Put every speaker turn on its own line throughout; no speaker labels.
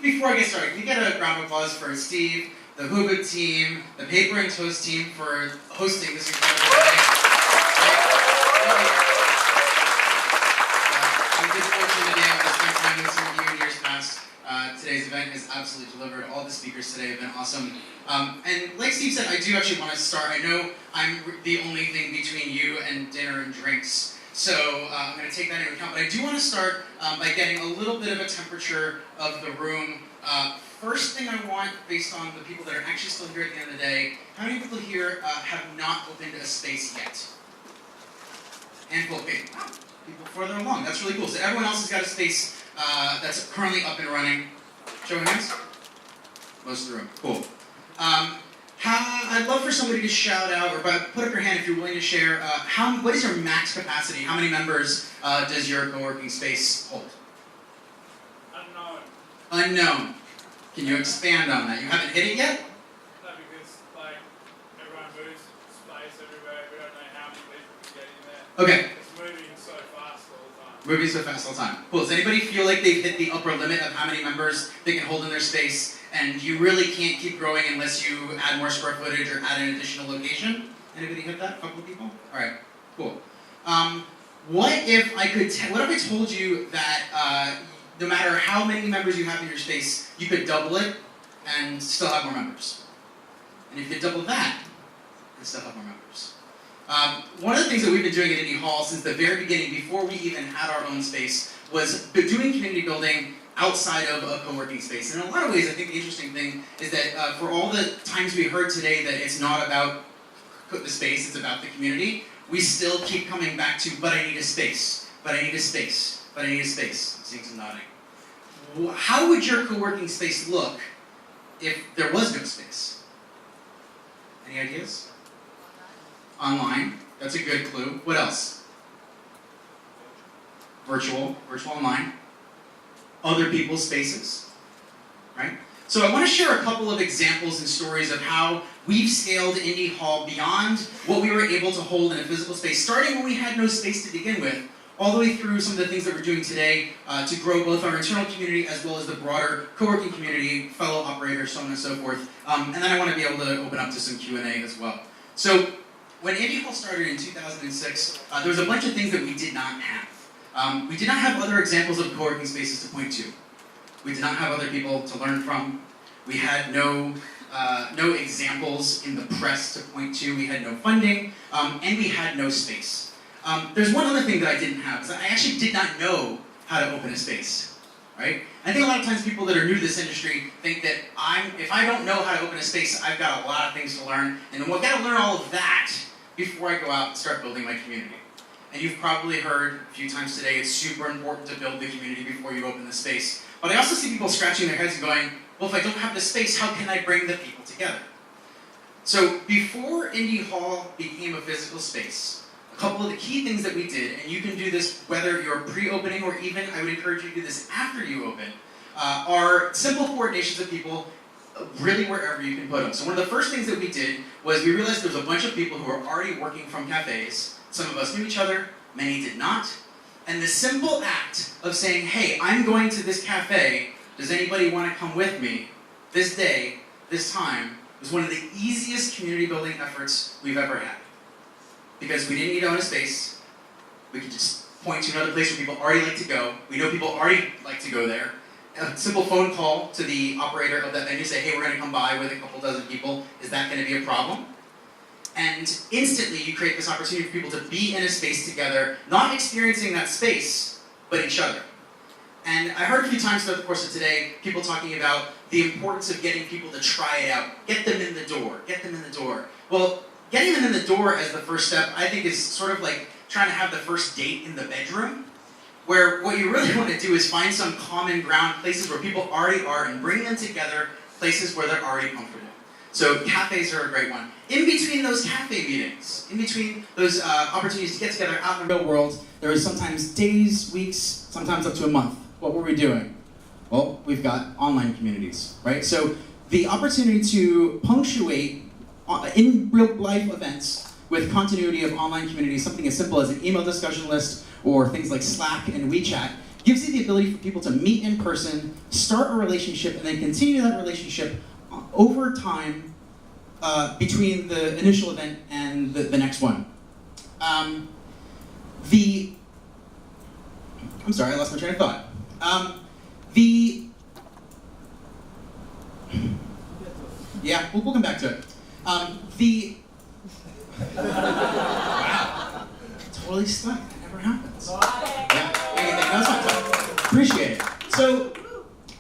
before I get started, can you get a round of applause for Steve, the Hillman team, the Paper and Toast team for hosting this incredible event? I'm good fortune today to spend time with some of you in years past. Today's event has absolutely delivered. All the speakers today have been awesome. And like Steve said, I do actually want to start. I know I'm the only thing between you and dinner and drinks. So I'm going to take that into account. But I do want to start by getting a little bit of a temperature of the room. First thing I want, based on the people that are actually still here at the end of the day, how many people here have not opened a space yet? Handful of people. Oh, people further along. That's really cool. So everyone else has got a space that's currently up and running. Show of hands. Most of the room. Cool. I'd love for somebody to shout out, or put up your hand if you're willing to share, what is your max capacity? How many members does your co-working space hold?
Unknown.
Unknown. Can you expand on that? You haven't hit it yet?
No, because everyone moves space everywhere. We don't know how many people can get in there.
Okay.
It's moving so fast all the time.
Moving so fast all the time. Cool. Does anybody feel like they've hit the upper limit of how many members they can hold in their space, and you really can't keep growing unless you add more square footage or add an additional location? Anybody hit that? A couple of people? All right. Cool. What if I told you that no matter how many members you have in your space, you could double it and still have more members? And if you could double that and still have more members. One of the things that we've been doing at Indyhall since the very beginning, before we even had our own space, was doing community building outside of a co-working space. And in a lot of ways, I think the interesting thing is that for all the times we heard today that it's not about the space, it's about the community, we still keep coming back to, but I need a space, but I need a space, but I need a space. I'm seeing some nodding. How would your co-working space look if there was no space? Any ideas? Online. That's a good clue. What else? Virtual online. Other people's spaces, right? So I want to share a couple of examples and stories of how we've scaled Indyhall beyond what we were able to hold in a physical space, starting when we had no space to begin with, all the way through some of the things that we're doing today to grow both our internal community as well as the broader co-working community, fellow operators, so on and so forth. And then I want to be able to open up to some Q&A as well. So when Indyhall started in 2006, there was a bunch of things that we did not have. We did not have other examples of co-working spaces to point to. We did not have other people to learn from. We had no examples in the press to point to. We had no funding, and we had no space. There's one other thing that I didn't have, is I actually did not know how to open a space, right? I think a lot of times people that are new to this industry think that if I don't know how to open a space, I've got a lot of things to learn, and I've got to learn all of that before I go out and start building my community. And you've probably heard a few times today, it's super important to build the community before you open the space. But I also see people scratching their heads and going, well, if I don't have the space, how can I bring the people together? So before Indyhall became a physical space, a couple of the key things that we did, and you can do this whether you're pre-opening or even, I would encourage you to do this after you open, are simple coordinations of people really wherever you can put them. So one of the first things that we did was we realized there was a bunch of people who were already working from cafes. Some of us knew each other, many did not. And the simple act of saying, hey, I'm going to this cafe, does anybody want to come with me this day, this time, was one of the easiest community building efforts we've ever had. Because we didn't need to own a space, we could just point to another place where people already like to go. We know people already like to go there. A simple phone call to the operator of that venue, say, hey, we're going to come by with a couple dozen people. Is that going to be a problem? And instantly you create this opportunity for people to be in a space together, not experiencing that space, but each other. And I heard a few times throughout the course of today, people talking about the importance of getting people to try it out. Get them in the door. Get them in the door. Well, getting them in the door as the first step, I think, is sort of like trying to have the first date in the bedroom, where what you really want to do is find some common ground, places where people already are, and bring them together, places where they're already comfortable. So cafes are a great one. In between those cafe meetings, in between those opportunities to get together out in the real world, there was sometimes days, weeks, sometimes up to a month. What were we doing? Well, we've got online communities, right? So the opportunity to punctuate in real life events with continuity of online communities, something as simple as an email discussion list or things like Slack and WeChat, gives you the ability for people to meet in person, start a relationship, and then continue that relationship over time between the initial event and the next one. I'm sorry, I lost my train of thought. Yeah, we'll come back to it. Wow, totally stuck. That never happens. Yeah, that's fine. Appreciate it. So,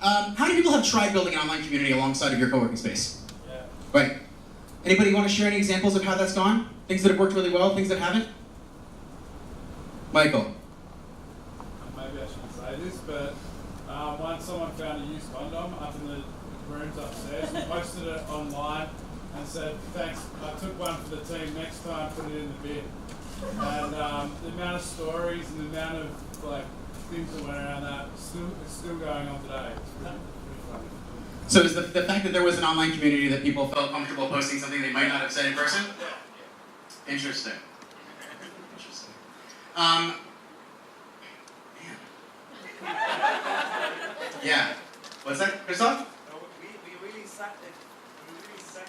how many people have tried building an online community alongside of your co-working space?
Yeah.
Right. Anybody want to share any examples of how that's gone? Things that have worked really well, things that haven't? Michael.
Maybe I shouldn't say this, but once someone found a used condom up in the rooms upstairs, we posted it online and said, thanks, I took one for the team, next time put it in the bin. And the amount of stories and the amount of things that went around that is still going on today. It's pretty funny.
So is the fact that there was an online community that people felt comfortable posting something they might not have said in person?
Yeah.
Interesting. Man. Yeah. What's that, Christoph?
We really sucked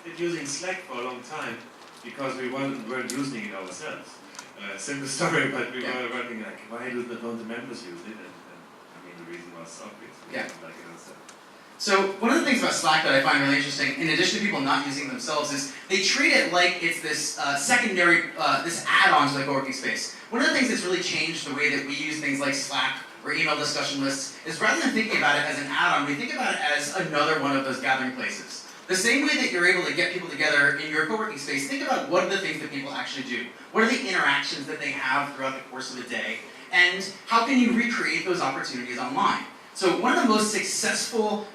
at using Slack for a long time because we weren't using it ourselves. Simple story, but we were working like, why don't the members use it? And I mean, the reason was obvious. We didn't like it ourselves.
So one of the things about Slack that I find really interesting, in addition to people not using it themselves, is they treat it like it's this secondary, this add-on to the co-working space. One of the things that's really changed the way that we use things like Slack or email discussion lists is rather than thinking about it as an add-on, we think about it as another one of those gathering places. The same way that you're able to get people together in your co-working space, think about what are the things that people actually do. What are the interactions that they have throughout the course of the day? And how can you recreate those opportunities online? So one of the most successful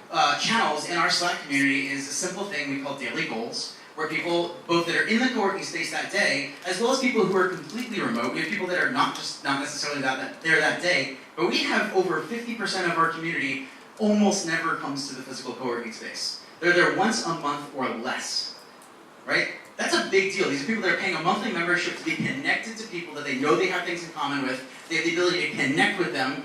channels in our Slack community is a simple thing we call daily goals, where people, both that are in the co-working space that day, as well as people who are completely remote, we have people that are not necessarily there that day, but we have over 50% of our community almost never comes to the physical co-working space. They're there once a month or less, right? That's a big deal. These are people that are paying a monthly membership to be connected to people that they know they have things in common with. They have the ability to connect with them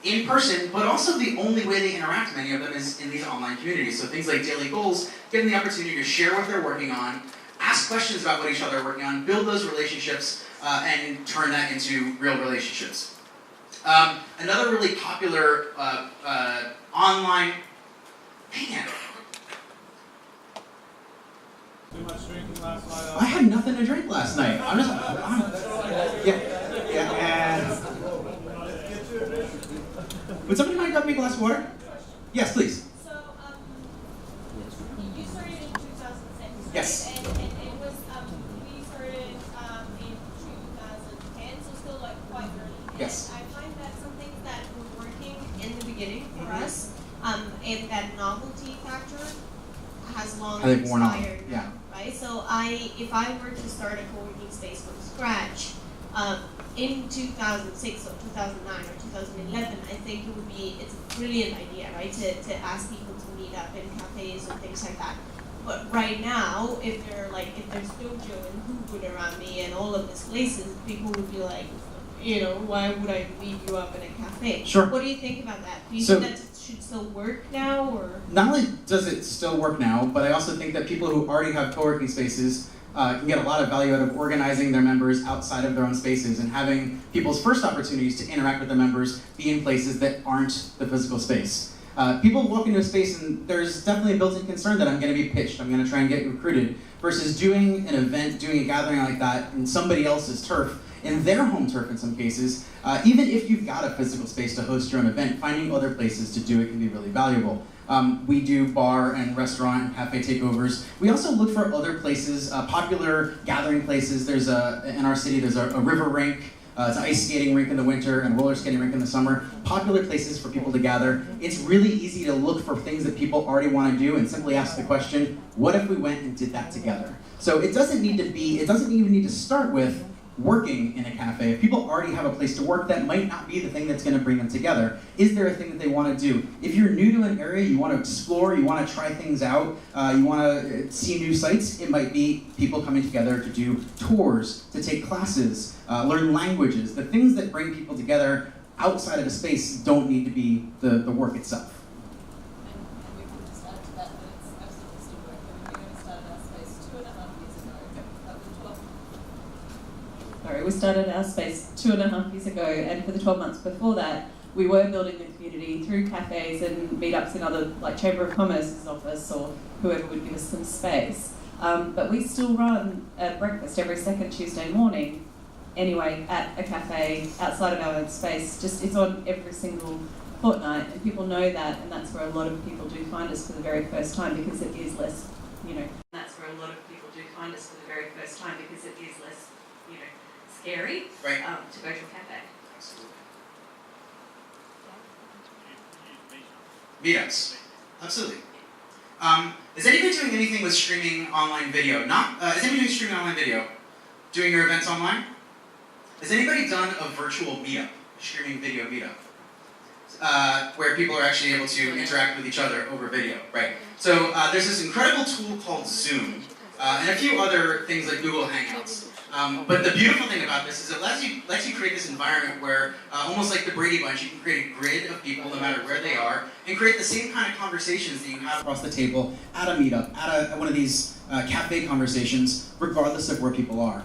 in person, but also the only way they interact, many of them, is in these online communities. So things like daily goals give them the opportunity to share what they're working on, ask questions about what each other are working on, build those relationships, and turn that into real relationships. Another really popular online, man.
Too much drinking last night.
I had nothing to drink last night. Would somebody mind grabbing me a glass of water? Yes, please.
So, you started in 2006.
Yes.
And it was, we started in 2010, so still quite early.
Yes.
And I find that some things that were working in the beginning for us, and that novelty factor has long expired now, right? So if I were to start a co-working space from scratch, in 2006 or 2009 or 2011, I think it's a brilliant idea, right? To ask people to meet up in cafes and things like that. But right now, if there's Dojo and Hoopwood around me and all of these places, people would be like, why would I meet you up in a cafe?
Sure.
What do you think about that? Do you think that it should still work now, or?
Not only does it still work now, but I also think that people who already have co-working spaces can get a lot of value out of organizing their members outside of their own spaces and having people's first opportunities to interact with their members be in places that aren't the physical space. People walk into a space and there's definitely a built-in concern that I'm going to be pitched, I'm going to try and get recruited, versus doing an event, doing a gathering like that in somebody else's turf, in their home turf in some cases. Even if you've got a physical space to host your own event, finding other places to do it can be really valuable. We do bar and restaurant and cafe takeovers. We also look for other places, popular gathering places. In our city, there's a river rink. It's an ice skating rink in the winter and a roller skating rink in the summer. Popular places for people to gather. It's really easy to look for things that people already want to do and simply ask the question, what if we went and did that together? So it doesn't even need to start with working in a cafe. If people already have a place to work, that might not be the thing that's going to bring them together. Is there a thing that they want to do? If you're new to an area, you want to explore, you want to try things out, you want to see new sites, it might be people coming together to do tours, to take classes, learn languages. The things that bring people together outside of the space don't need to be the work itself.
And we can just add to that it's absolutely still working. I mean, we started our space 2.5 years ago. We started our space 2.5 years ago, and for the 12 months before that, we were building the community through cafes and meetups in other, like Chamber of Commerce's office or whoever would give us some space. But we still run a breakfast every second Tuesday morning, anyway, at a cafe outside of our own space. Just it's on every single fortnight, and people know that, and that's where a lot of people do find us for the very first time because it is less, That's where a lot of people do find us for the very first time because it is less, scary
Right.
to go to a cafe.
Absolutely. Meetups. Absolutely. Is anybody doing anything with streaming online video? Is anybody doing streaming online video? Doing your events online? Has anybody done a virtual meetup, a streaming video meetup, where people are actually able to interact with each other over video, right? So there's this incredible tool called Zoom, and a few other things like Google Hangouts. But the beautiful thing about this is it lets you create this environment where, almost like the Brady Bunch, you can create a grid of people no matter where they are, and create the same kind of conversations that you have across the table at a meetup, at one of these cafe conversations, regardless of where people are.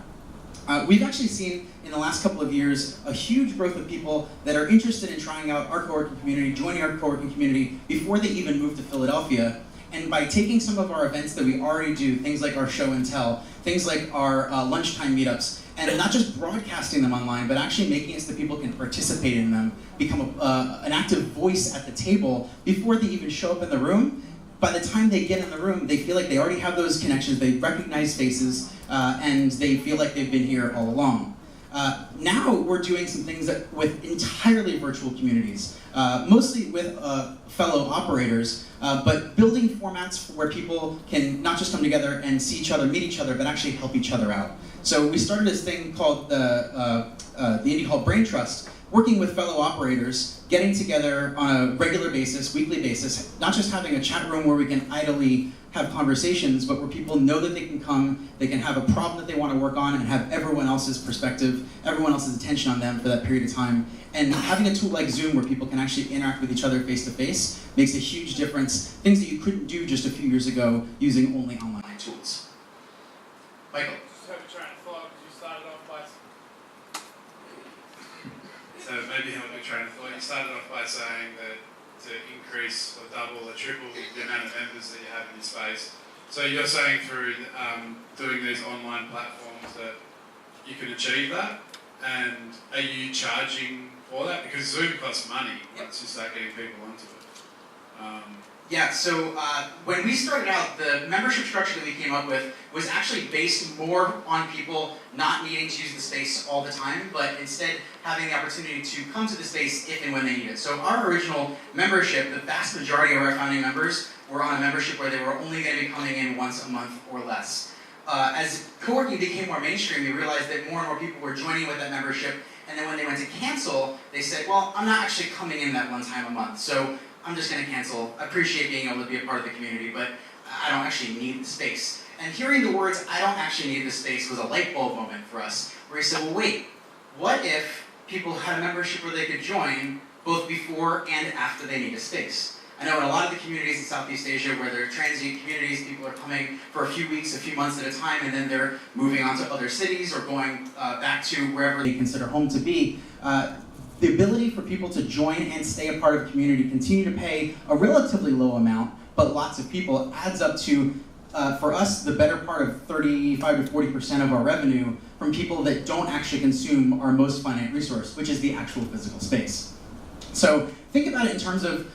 We've actually seen in the last couple of years a huge growth of people that are interested in trying out our coworking community, joining our coworking community before they even move to Philadelphia. And by taking some of our events that we already do, things like our show and tell, things like our lunchtime meetups, and not just broadcasting them online, but actually making it so that people can participate in them, become an active voice at the table before they even show up in the room. By the time they get in the room, they feel like they already have those connections, they recognize faces, and they feel like they've been here all along. Now we're doing some things with entirely virtual communities, mostly with fellow operators, but building formats where people can not just come together and see each other, meet each other, but actually help each other out. So we started this thing called the Indyhall Brain Trust, working with fellow operators, getting together on a regular basis, weekly basis, not just having a chat room where we can idly have conversations, but where people know that they can come, they can have a problem that they want to work on and have everyone else's perspective, everyone else's attention on them for that period of time. And having a tool like Zoom where people can actually interact with each other face to face makes a huge difference, things that you couldn't do just a few years ago using only online tools. Michael?
Just have a train of thought because you started off by...
So maybe help me train of thought. You started off by saying that to increase or double or triple the amount of members that you have in your space. So you're saying through doing these online platforms that you can achieve that? And are you charging for that? Because Zoom costs money once you start getting people onto it.
Yeah, so when we started out, the membership structure that we came up with was actually based more on people not needing to use the space all the time, but instead having the opportunity to come to the space if and when they need it. So our original membership, the vast majority of our founding members were on a membership where they were only going to be coming in once a month or less. As coworking became more mainstream, we realized that more and more people were joining with that membership, and then when they went to cancel, they said, well, I'm not actually coming in that one time a month, so I'm just going to cancel. I appreciate being able to be a part of the community, but I don't actually need the space. And hearing the words, I don't actually need the space, was a light bulb moment for us, where we said, well, wait, what if people had a membership where they could join both before and after they need a space? I know in a lot of the communities in Southeast Asia where they're transient communities, people are coming for a few weeks, a few months at a time, and then they're moving on to other cities or going back to wherever they consider home to be. The ability for people to join and stay a part of a community, continue to pay a relatively low amount, but lots of people, adds up to, for us, the better part of 35 to 40% of our revenue from people that don't actually consume our most finite resource, which is the actual physical space. So think about it in terms of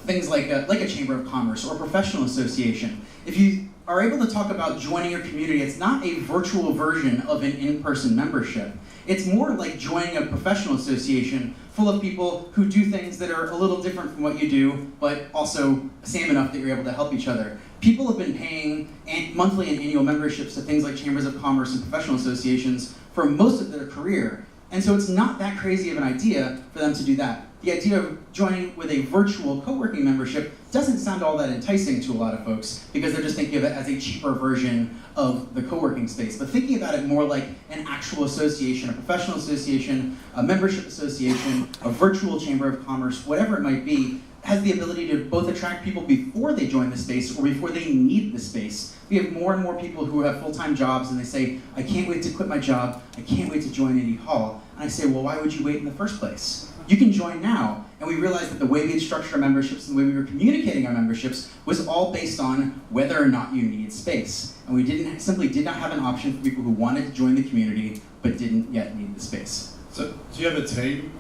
things like a Chamber of Commerce or a professional association. If you are able to talk about joining your community, it's not a virtual version of an in-person membership. It's more like joining a professional association full of people who do things that are a little different from what you do, but also same enough that you're able to help each other. People have been paying monthly and annual memberships to things like Chambers of Commerce and professional associations for most of their career. And so it's not that crazy of an idea for them to do that. the idea of joining with a virtual co-working membership doesn't sound all that enticing to a lot of folks because they're just thinking of it as a cheaper version of the co-working space. But thinking about it more like an actual association, a professional association, a membership association, a virtual chamber of commerce, whatever it might be, has the ability to both attract people before they join the space or before they need the space. We have more and more people who have full-time jobs and they say, I can't wait to quit my job, I can't wait to join Indyhall. And I say, well, why would you wait in the first place? You can join now. And we realized that the way we had structured our memberships and the way we were communicating our memberships was all based on whether or not you needed space. And we simply did not have an option for people who wanted to join the community but didn't yet need the space.
So do you have a team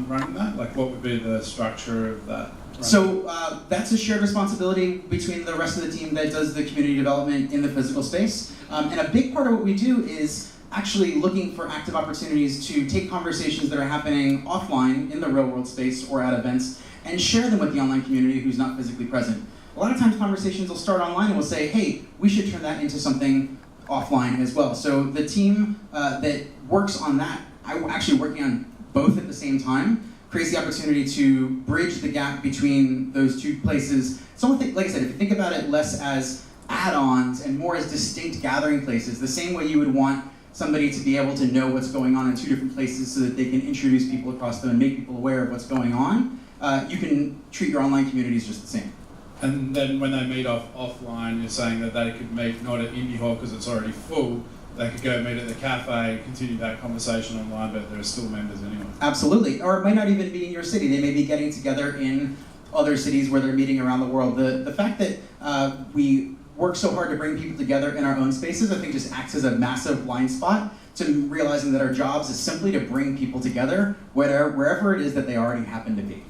running that? Like what would be the structure of that?
So that's a shared responsibility between the rest of the team that does the community development in the physical space. And a big part of what we do is actually looking for active opportunities to take conversations that are happening offline in the real world space or at events and share them with the online community who's not physically present. A lot of times conversations will start online and we'll say, hey, we should turn that into something offline as well. So the team that works on that, I'm actually working on both at the same time, creates the opportunity to bridge the gap between those two places. So like I said, if you think about it less as add-ons and more as distinct gathering places, the same way you would want somebody to be able to know what's going on in two different places so that they can introduce people across them and make people aware of what's going on, you can treat your online communities just the same.
And then when they meet offline, you're saying that they could meet not at Indyhall because it's already full, they could go meet at the cafe, continue that conversation online, but there are still members anyway.
Absolutely, or it might not even be in your city. They may be getting together in other cities where they're meeting around the world. The fact that we work so hard to bring people together in our own spaces, I think just acts as a massive blind spot to realizing that our jobs is simply to bring people together wherever it is that they already happen to be.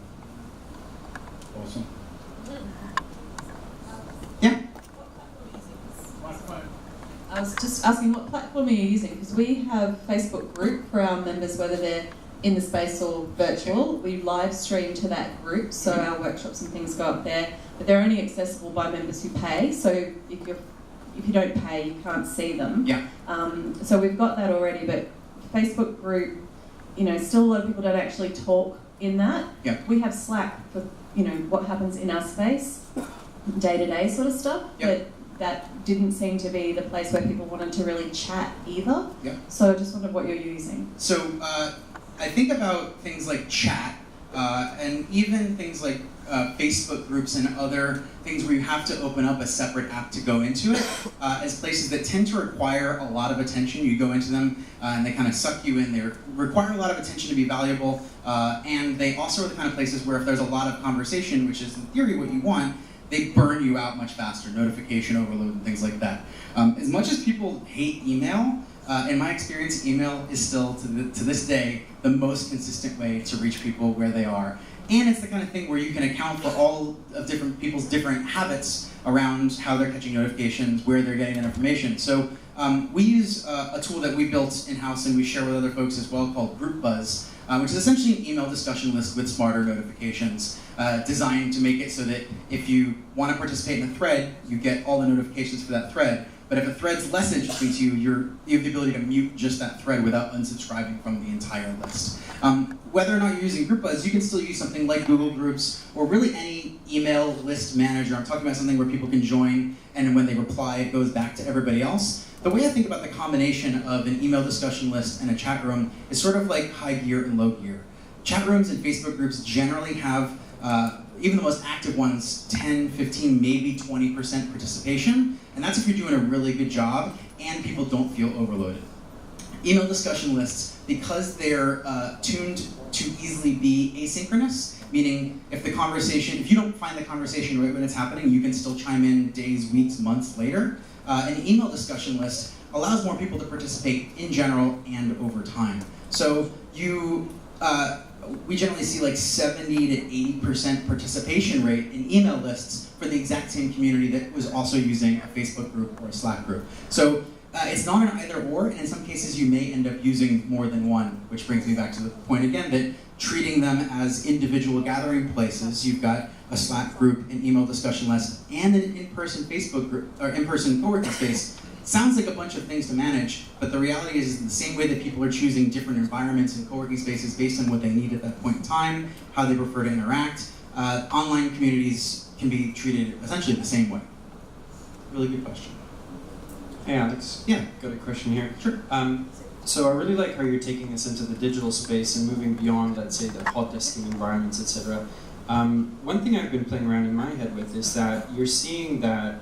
Awesome.
Yeah?
I was just asking what platform are you using? Because we have Facebook group for our members, whether they're in the space or virtual. We live stream to that group, so our workshops and things go up there. But they're only accessible by members who pay. So if you don't pay, you can't see them.
Yeah.
So we've got that already. But Facebook group, still a lot of people don't actually talk in that.
Yeah.
We have Slack for what happens in our space, day-to-day sort of stuff.
Yeah.
But that didn't seem to be the place where people wanted to really chat either.
Yeah.
So I just wondered what you're using.
So I think about things like chat and even things like Facebook groups and other things where you have to open up a separate app to go into it as places that tend to require a lot of attention. You go into them and they kind of suck you in. They require a lot of attention to be valuable, and they also are the kind of places where if there's a lot of conversation, which is in theory what you want, they burn you out much faster, notification overload and things like that. As much as people hate email, in my experience, email is still, to this day, the most consistent way to reach people where they are. And it's the kind of thing where you can account for all of different people's different habits around how they're catching notifications, where they're getting that information. So we use a tool that we built in-house and we share with other folks as well called Group Buzz, which is essentially an email discussion list with smarter notifications designed to make it so that if you want to participate in a thread, you get all the notifications for that thread. But if a thread's less interesting to you, you have the ability to mute just that thread without unsubscribing from the entire list. Whether or not you're using GroupBuzz, you can still use something like Google Groups or really any email list manager. I'm talking about something where people can join and when they reply, it goes back to everybody else. The way I think about the combination of an email discussion list and a chat room is sort of like high gear and low gear. Chat rooms and Facebook groups generally have, even the most active ones, 10, 15, maybe 20% participation. And that's if you're doing a really good job and people don't feel overloaded. Email discussion lists, because they're tuned to easily be asynchronous, meaning if you don't find the conversation right when it's happening, you can still chime in days, weeks, months later. An email discussion list allows more people to participate in general and over time. So we generally see like 70 to 80% participation rate in email lists for the exact same community that was also using a Facebook group or a Slack group. So it's not an either or, and in some cases you may end up using more than one, which brings me back to the point again that treating them as individual gathering places, you've got a Slack group, an email discussion list, and an in-person Facebook group, or in-person co-working space, Sounds like a bunch of things to manage, but the reality is the same way that people are choosing different environments and co-working spaces based on what they need at that point in time, how they prefer to interact, online communities can be treated essentially the same way. Really good question.
Hey Alex.
Yeah.
Got a question here.
Sure.
So I really like how you're taking us into the digital space and moving beyond, let's say, the hot desking environments, etc. One thing I've been playing around in my head with is that you're seeing that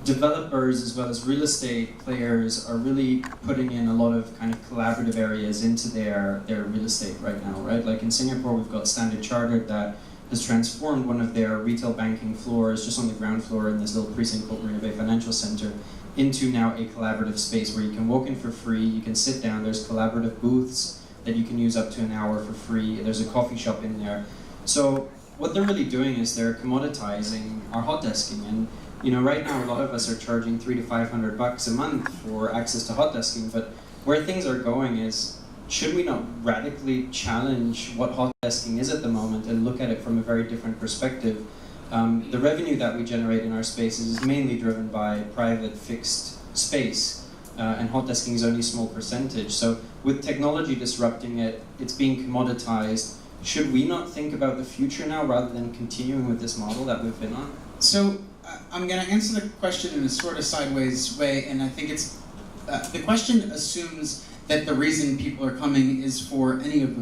developers as well as real estate players are really putting in a lot of kind of collaborative areas into their real estate right now, right? Like in Singapore, we've got Standard Chartered that has transformed one of their retail banking floors just on the ground floor in this little precinct called Marina Bay Financial Center into now a collaborative space where you can walk in for free, you can sit down, there's collaborative booths that you can use up to an hour for free, there's a coffee shop in there. So what they're really doing is they're commoditizing our hot desking, and you know, right now a lot of us are charging $300 to $500 a month for access to hot desking, but where things are going is, should we not radically challenge what hot desking is at the moment and look at it from a very different perspective? The revenue that we generate in our spaces is mainly driven by private fixed space, and hot desking is only a small percentage. So with technology disrupting it, it's being commoditized. Should we not think about the future now rather than continuing with this model that we've been on?
So I'm going to answer the question in a sort of sideways way, and I think it's the question assumes that the reason people are coming is for any of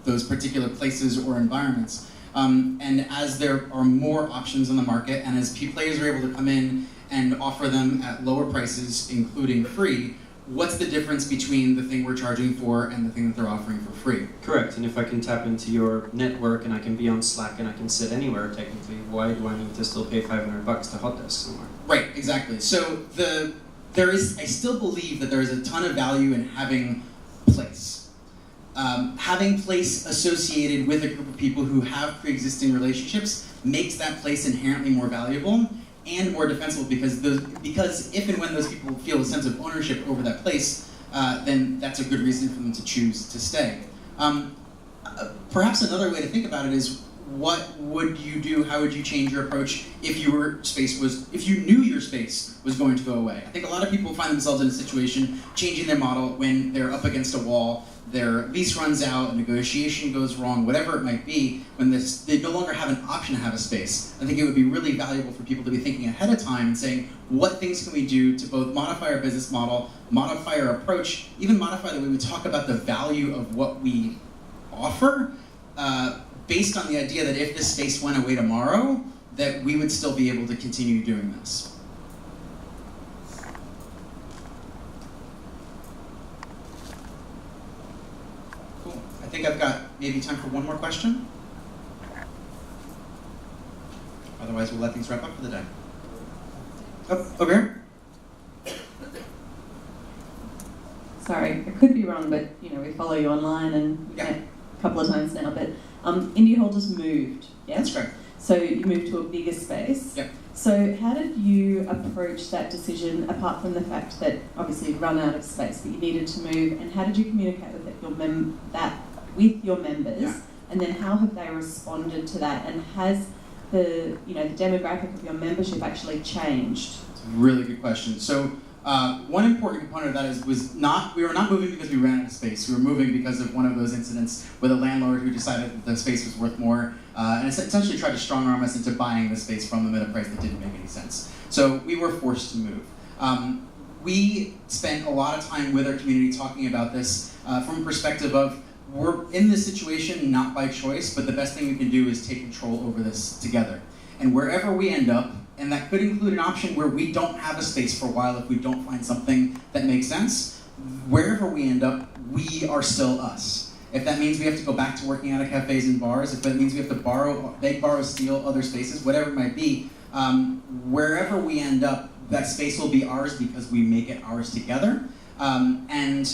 those particular places or environments. And as there are more options on the market, and as players are able to come in and offer them at lower prices, including free, what's the difference between the thing we're charging for and the thing that they're offering for free?
Correct, and if I can tap into your network and I can be on Slack and I can sit anywhere technically, why do I need to still pay $500 to hot desk somewhere?
Right, exactly. So I still believe that there is a ton of value in having place. Having place associated with a group of people who have pre-existing relationships makes that place inherently more valuable and more defensible because if and when those people feel a sense of ownership over that place, then that's a good reason for them to choose to stay. Perhaps another way to think about it is, what would you do? How would you change your approach if you knew your space was going to go away? I think a lot of people find themselves in a situation changing their model when they're up against a wall, their lease runs out, a negotiation goes wrong, whatever it might be, when they no longer have an option to have a space. I think it would be really valuable for people to be thinking ahead of time and saying, what things can we do to both modify our business model, modify our approach, even modify the way we talk about the value of what we offer, based on the idea that if this space went away tomorrow, that we would still be able to continue doing this. Cool. I think I've got maybe time for one more question. Otherwise, we'll let things wrap up for the day. Oh, over here.
Sorry, I could be wrong, but you know, we follow you online and we've
Yeah.
met a couple of times now, but Indyhall just moved, yeah?
That's correct.
So you moved to a bigger space.
Yep.
So how did you approach that decision, apart from the fact that obviously you'd run out of space, but you needed to move, and how did you communicate with with your members?
Yeah.
And then how have they responded to that? And has the demographic of your membership actually changed?
It's a really good question. So one important component of that we were not moving because we ran out of space. We were moving because of one of those incidents with a landlord who decided that the space was worth more, and essentially tried to strong arm us into buying the space from them at a price that didn't make any sense. So we were forced to move. We spent a lot of time with our community talking about this from a perspective of, we're in this situation not by choice, but the best thing we can do is take control over this together. And wherever we end up, and that could include an option where we don't have a space for a while if we don't find something that makes sense, wherever we end up, we are still us. If that means we have to go back to working out of cafes and bars, if that means we have to borrow, steal other spaces, whatever it might be, wherever we end up, that space will be ours because we make it ours together. And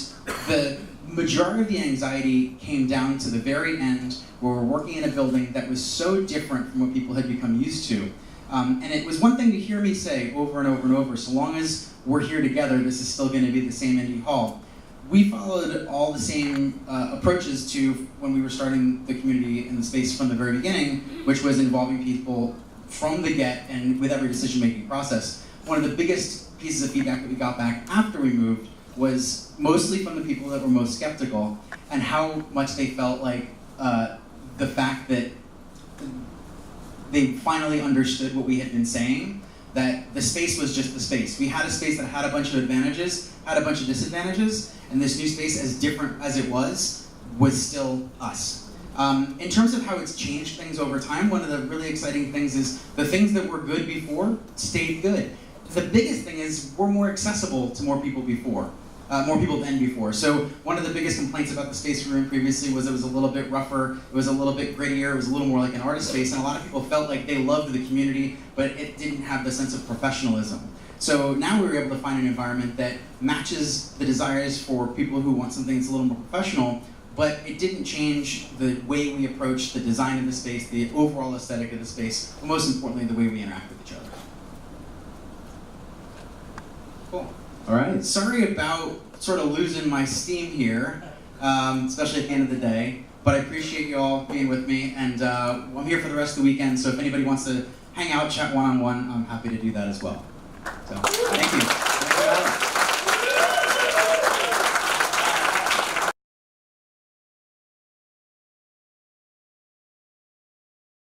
the majority of the anxiety came down to the very end, where we're working in a building that was so different from what people had become used to. And it was one thing to hear me say over and over and over, so long as we're here together, this is still going to be the same Indyhall. We followed all the same approaches to when we were starting the community in the space from the very beginning, which was involving people from the get and with every decision-making process. one of the biggest pieces of feedback that we got back after we moved was mostly from the people that were most skeptical, and how much they felt like the fact that they finally understood what we had been saying, that the space was just the space. We had a space that had a bunch of advantages, had a bunch of disadvantages, and this new space, as different as it was still us. In terms of how it's changed things over time, one of the really exciting things is the things that were good before stayed good. The biggest thing is we're more accessible to more people than before. So one of the biggest complaints about the space we were in previously was it was a little bit rougher, it was a little bit grittier, it was a little more like an artist space, and a lot of people felt like they loved the community, but it didn't have the sense of professionalism. So now we were able to find an environment that matches the desires for people who want something that's a little more professional, but it didn't change the way we approach the design of the space, the overall aesthetic of the space, but most importantly, the way we interact with each other. Cool. All right. Sorry about sort of losing my steam here, especially at the end of the day, but I appreciate you all being with me, and I'm here for the rest of the weekend, so if anybody wants to hang out, chat one-on-one, I'm happy to do that as well. So, thank you.